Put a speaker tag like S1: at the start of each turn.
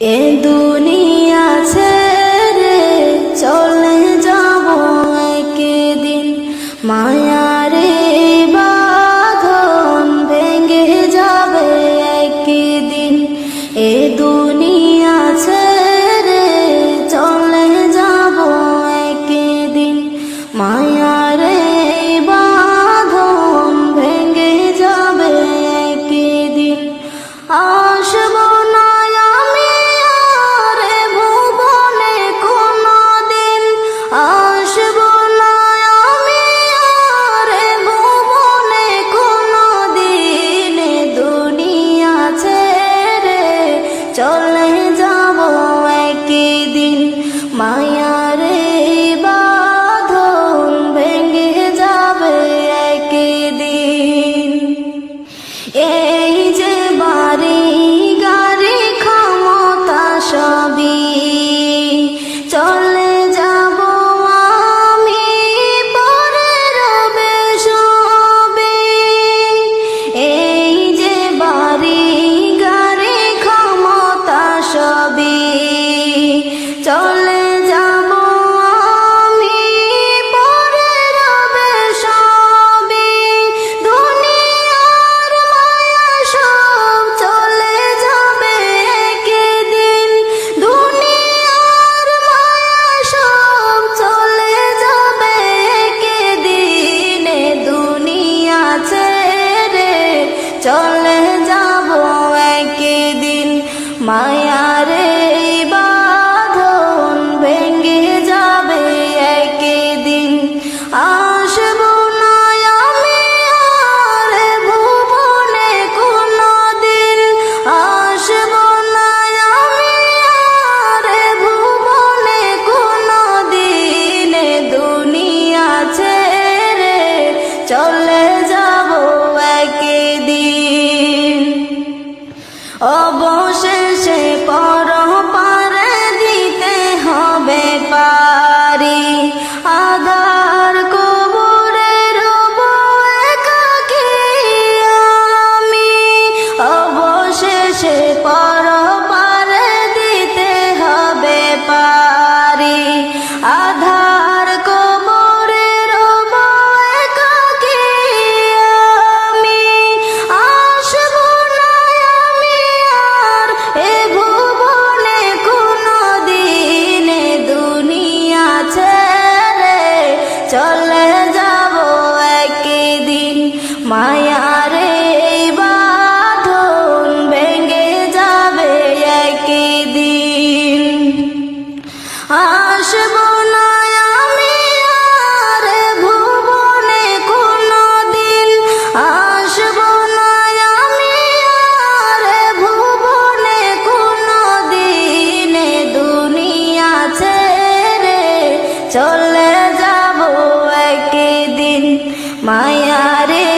S1: এ দুনিয়া ছেড়ে চলে যাব একদিন, মায়ারে বাঁধন ভেঙে যাবে একদিন। এ দুনিয়া ছেড়ে চলে যাব একদিন, মায়ারে বাঁধন ভেঙে যাবে একদিন। আসব না আমি আর ভুবনে কোনদিন, আসব না আমি আর ভুবনে কোনদিন। দুনিয়া ছেড়ে চলে যাব একদিন, মায়ারে বাঁধন ভেঙে যাবে একদিন। এই যে বাড়ি গাড়ি ক্ষমতা সবই চলে যাব আমি, পরে রবে সবই। এই যে বাড়ি গাড়ি ক্ষমতা সবই চলে যাব আমি, পরে রবে সবই। দুনিয়ার মায়া সব চলে যাবে একদিন, দুনিয়ার মায়া সব চলে যাবে একদিন। দুনিয়া ছেড়ে চলে যাব একদিন, মায়ারে বাঁধন ভেঙে যাবে একদিন। আসব না আমি আর ভুবনে কোনদিন, আসব না আমি আর ভুবনে কোনদিন। দুনিয়া ছেড়ে চলে যাব একদিন। অবশেষে পরপারে দিতে হবে পারি, আধার কবরে রব একাকী আমি। অবশেষে পরপারে দিতে হবে পারি, আধার কবরে রব একাকী আমি। আসব না আমি আর এ ভুবনে কোনদিন, দুনিয়া ছেড়ে চলে যাব একদিন, মায়ারে বাঁধন ভেঙে যাবে একদিন। আসব না আমি আর ভুবনে কোনদিন, আসব না আমি আর ভুবনে কোনদিন। দুনিয়া ছেড়ে চলে যাব একদিন, মায়ারে